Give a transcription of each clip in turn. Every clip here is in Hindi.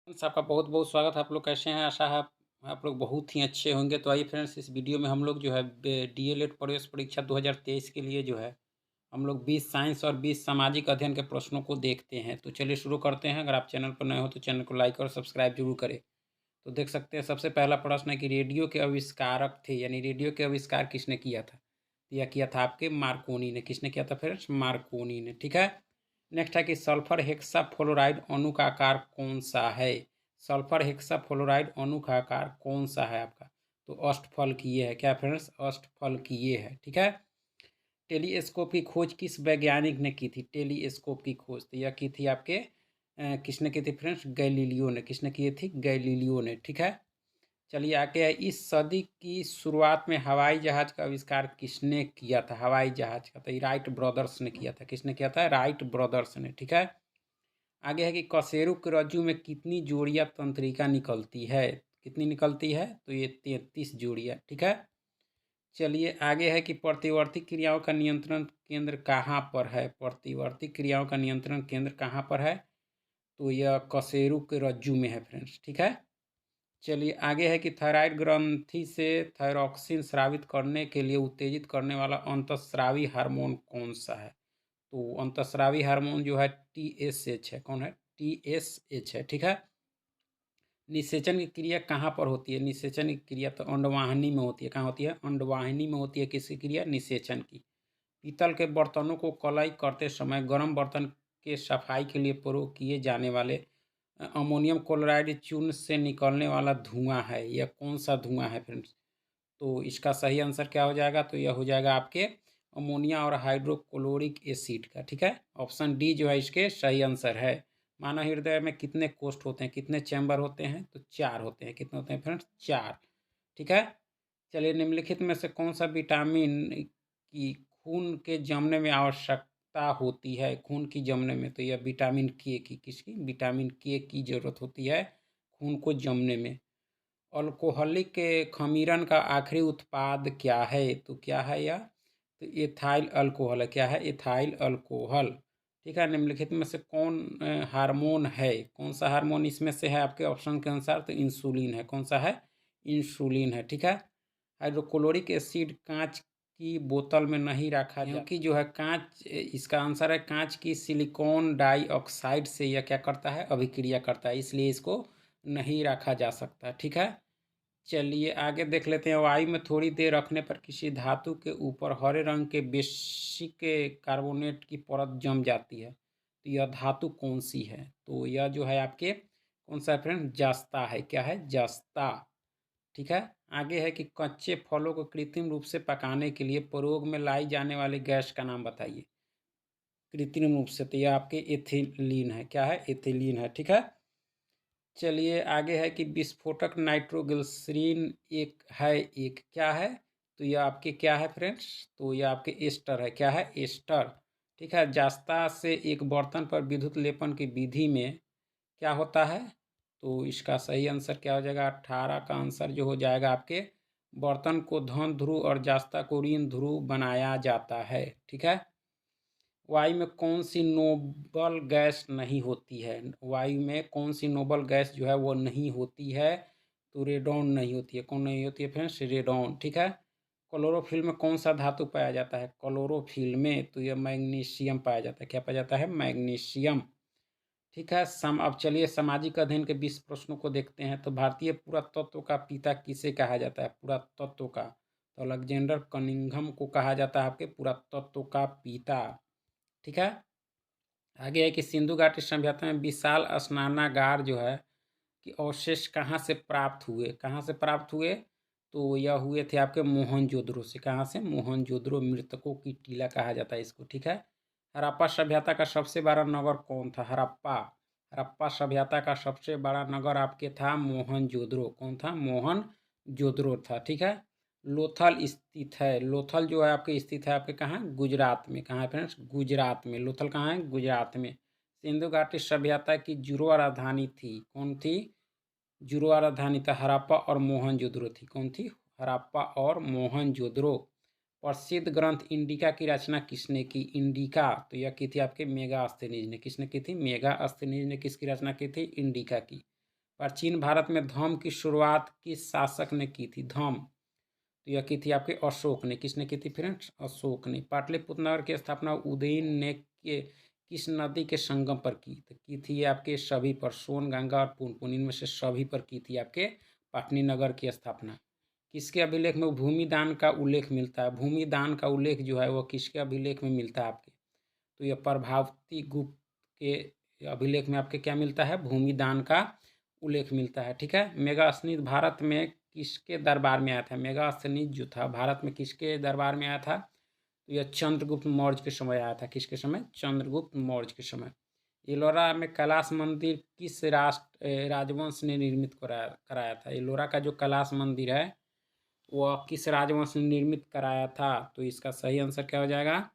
फ्रेंड्स, आपका बहुत बहुत स्वागत है। आप लोग कैसे हैं? आशा है आप लोग बहुत ही अच्छे होंगे। तो आइए फ्रेंड्स, इस वीडियो में हम लोग जो है डीएलएड प्रवेश परीक्षा 2023 के लिए जो है हम लोग 20 साइंस और 20 सामाजिक अध्ययन के प्रश्नों को देखते हैं। तो चलिए शुरू करते हैं। अगर आप चैनल पर नए हो तो चैनल को लाइक और सब्सक्राइब जरूर करें। तो देख सकते हैं, सबसे पहला प्रश्न है कि रेडियो के आविष्कारक थे, यानी रेडियो के आविष्कार किसने किया था? तो यह किया था आपके मार्कोनी ने। किसने किया था फ्रेंड्स? मार्कोनी ने। ठीक है। नेक्स्ट है कि सल्फर हेक्साफ्लोराइड अणु का आकार कौन सा है? सल्फर हेक्साफ्लोराइड अणु का आकार कौन सा है आपका? तो अष्टफल की ये है। क्या फ्रेंड्स? अष्टफल की ये है। ठीक है। टेलीस्कोप की खोज किस वैज्ञानिक ने की थी? टेलीस्कोप की खोज तो यह की थी आपके किसने की थी फ्रेंड्स? गैलीलियो ने। किसने की थी? गैलीलियो ने। ठीक है। चलिए आगे है, इस सदी की शुरुआत में हवाई जहाज का आविष्कार किसने किया था? हवाई जहाज का तो राइट ब्रदर्स ने किया था। किसने किया था? राइट ब्रदर्स ने। ठीक है। आगे है कि कशेरुक रज्जु में कितनी जोड़ियां तंत्रिका निकलती है? कितनी निकलती है? तो ये 33 जोड़ियां। ठीक है। चलिए आगे है कि प्रतिवर्ती क्रियाओं का नियंत्रण केंद्र कहाँ पर है? प्रतिवर्ती क्रियाओं का नियंत्रण केंद्र कहाँ पर है? तो यह कशेरुक रज्जु में है फ्रेंड्स। ठीक है। चलिए आगे है कि थायराइड ग्रंथि से थायरॉक्सिन स्रावित करने के लिए उत्तेजित करने वाला अंतःस्रावी हार्मोन कौन सा है? तो अंतःस्रावी हार्मोन जो है TSH है। कौन है? TSH है। ठीक है। निषेचन की क्रिया कहाँ पर होती है? निषेचन की क्रिया तो अंडवाहिनी में होती है। कहाँ होती है? अंडवाहिनी में होती है। किसकी क्रिया? निषेचन की। पीतल के बर्तनों को कलाई करते समय गर्म बर्तन के सफाई के लिए प्रयोग किए जाने वाले अमोनियम क्लोराइड चूर्ण से निकलने वाला धुआं है। यह कौन सा धुआं है फ्रेंड्स? तो इसका सही आंसर क्या हो जाएगा? तो यह हो जाएगा आपके अमोनिया और हाइड्रोक्लोरिक एसिड का। ठीक है। ऑप्शन डी जो है इसके सही आंसर है। मानव हृदय में कितने कोष्ठ होते हैं? कितने चैम्बर होते हैं? तो 4 होते हैं। कितने होते हैं फ्रेंड्स? 4। ठीक है। चलिए, निम्नलिखित में से कौन सा विटामिन की खून के जमने में आवश्यकता होती है? खून की जमने में तो यह विटामिन के की। किसकी? विटामिन के की जरूरत होती है खून को जमने में। अल्कोहलिक खमीरन का आखिरी उत्पाद क्या है? तो क्या है यह? तो एथाइल अल्कोहल है। क्या है? Ethyl alcohol. ठीक है। निम्नलिखित में से कौन हार्मोन है? कौन सा हार्मोन इसमें से है आपके ऑप्शन के अनुसार? तो इंसुलिन है। कौन सा है? इंसुलिन है। ठीक है। हाइड्रोक्लोरिक एसिड कांच की बोतल में नहीं रखा जाता, क्योंकि जो है कांच, इसका आंसर है कांच की सिलिकॉन डाइऑक्साइड से यह क्या करता है? अभिक्रिया करता है, इसलिए इसको नहीं रखा जा सकता। ठीक है। चलिए आगे देख लेते हैं। वायु में थोड़ी देर रखने पर किसी धातु के ऊपर हरे रंग के बेसिक कार्बोनेट की परत जम जाती है। तो यह धातु कौन सी है? तो यह जो है आपके कौन सा फ्रेंड? जस्ता है। क्या है? जस्ता। ठीक है। आगे है कि कच्चे फलों को कृत्रिम रूप से पकाने के लिए प्रयोग में लाई जाने वाली गैस का नाम बताइए। कृत्रिम रूप से तो यह आपके एथिलीन है। क्या है? एथिलीन है। ठीक है। चलिए आगे है कि विस्फोटक नाइट्रोग्लिसरीन एक है, एक क्या है? तो यह आपके क्या है फ्रेंड्स? तो यह आपके एस्टर है। क्या है? एस्टर। ठीक है। जास्ता से एक बर्तन पर विद्युत लेपन की विधि में क्या होता है? तो इसका सही आंसर क्या हो जाएगा? 18 का आंसर जो हो जाएगा आपके, बर्तन को धन ध्रुव और जास्ता को ऋण ध्रुव बनाया जाता है। ठीक है। वायु में कौन सी नोबल गैस नहीं होती है? वायु में कौन सी नोबल गैस जो है वो नहीं होती है? तो रेडॉन नहीं होती है। कौन नहीं होती है फ्रेंड्स? रेडॉन। ठीक है। क्लोरोफिल में कौन सा धातु पाया जाता है? क्लोरोफिल में तो यह मैग्नीशियम पाया जाता है। क्या पाया जाता है? मैग्नीशियम। ठीक है। अब चलिए सामाजिक अध्ययन के 20 प्रश्नों को देखते हैं। तो भारतीय पुरातत्व का पिता किसे कहा जाता है? पुरातत्व का तो अलेक्जेंडर कनिंघम को कहा जाता है आपके पुरातत्व का पिता। ठीक है। आगे है कि सिंधु घाटी सभ्यता में विशाल स्नानागार जो है कि अवशेष कहाँ से प्राप्त हुए? कहाँ से प्राप्त हुए? तो यह हुए थे आपके मोहनजोदड़ो से। कहाँ से? मोहनजोदड़ो। मृतकों की टीला कहा जाता है इसको। ठीक है। हड़प्पा सभ्यता का सबसे बड़ा नगर कौन था? हड़प्पा। हड़प्पा सभ्यता का सबसे बड़ा नगर आपके था मोहनजोदड़ो। कौन था? मोहनजोदड़ो था। ठीक है। लोथल स्थित है। लोथल जो है आपके स्थित है आपके कहाँ? गुजरात में। कहाँ है फ्रेंड्स? गुजरात में। लोथल कहाँ है? गुजरात में। सिंधु घाटी सभ्यता की जुड़वा राजधानी थी। कौन थी? जुड़वा राजधानी था हड़प्पा और मोहनजोदड़ो थी। कौन थी? हड़प्पा और मोहनजोदड़ो। प्रसिद्ध ग्रंथ इंडिका की रचना किसने की? इंडिका तो यह की थी आपके मेगास्थनीज ने। किसने की थी? मेगास्थनीज ने किसकी रचना की थी? इंडिका की। प्राचीन भारत में धर्म की शुरुआत किस शासक ने की थी? धर्म तो यह की थी आपके अशोक ने। किसने की थी फ्रेंड्स? अशोक ने। पाटलिपुत्र नगर की स्थापना उदयन ने किस नदी के संगम पर की? तो की थी आपके सभी पर, सोन, गंगा और पुनपुन, इनमें से सभी पर की थी आपके पाटनी नगर की स्थापना। किसके अभिलेख में भूमि दान का उल्लेख मिलता है? भूमि दान का उल्लेख जो है वो किसके अभिलेख में मिलता है आपके? तो यह प्रभावती गुप्त के अभिलेख में आपके क्या मिलता है? भूमि दान का उल्लेख मिलता है। ठीक है। मेगास्थनीज भारत में किसके दरबार में आया था? मेगास्थनीज जो था भारत में किसके दरबार में आया था? तो यह चंद्रगुप्त मौर्य के समय आया था। किसके समय? चंद्रगुप्त मौर्य के समय। एलोरा में कैलाश मंदिर किस राजवंश ने निर्मित कराया था? एलोरा का जो कैलाश मंदिर है वह किस राजवंश ने निर्मित कराया था? तो इसका सही आंसर क्या हो जाएगा?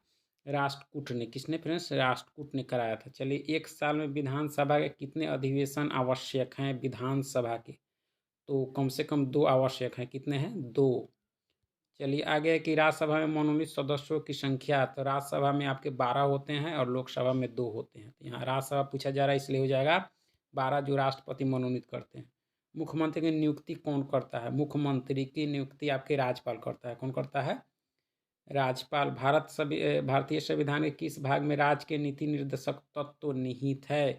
राष्ट्रकूट ने। किसने फ्रेंड्स? राष्ट्रकूट ने कराया था। चलिए, एक साल में विधानसभा के कितने अधिवेशन आवश्यक हैं विधानसभा के? तो कम से कम 2 आवश्यक हैं। कितने हैं? 2। चलिए आगे है कि राज्यसभा में मनोनीत सदस्यों की संख्या। तो राज्यसभा में आपके 12 होते हैं और लोकसभा में 2 होते हैं। तो यहाँ राज्यसभा पूछा जा रहा है, इसलिए हो जाएगा 12 जो राष्ट्रपति मनोनीत करते हैं। मुख्यमंत्री की नियुक्ति कौन करता है? मुख्यमंत्री की नियुक्ति आपके राज्यपाल करता है। कौन करता है? राज्यपाल। भारतीय संविधान के किस भाग में राज्य के नीति निर्देशक तत्व निहित है?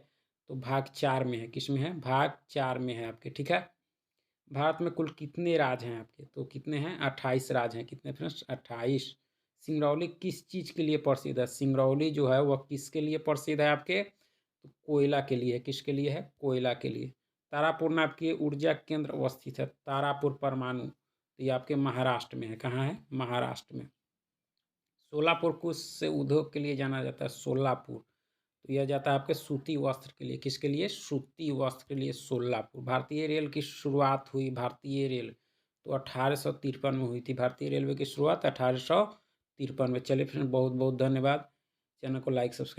तो भाग 4 में है। किस में है? भाग 4 में है आपके। ठीक है। भारत में कुल कितने राज्य हैं आपके? तो कितने हैं? 28 राज्य हैं। कितने फ्रेंड्स? 28। सिंगरौली किस चीज़ के लिए प्रसिद्ध है? सिंगरौली जो है वह किसके लिए प्रसिद्ध है आपके? तो कोयला के लिए। किसके लिए है? कोयला के लिए। तारापुर में आपकी ऊर्जा केंद्र अवस्थित है। तारापुर परमाणु, तो ये आपके महाराष्ट्र में है। कहाँ है? महाराष्ट्र में। सोलापुर किस उद्योग के लिए जाना जाता है? सोलापुर तो यह जाता है आपके सूती वस्त्र के लिए। किसके लिए? सूती वस्त्र के लिए सोलापुर। भारतीय रेल की शुरुआत हुई? भारतीय रेल तो 1853 में हुई थी। भारतीय रेलवे की शुरुआत 1853 में। चलिए फ्रेंड, बहुत बहुत धन्यवाद। चैनल को लाइक सब्सक्राइब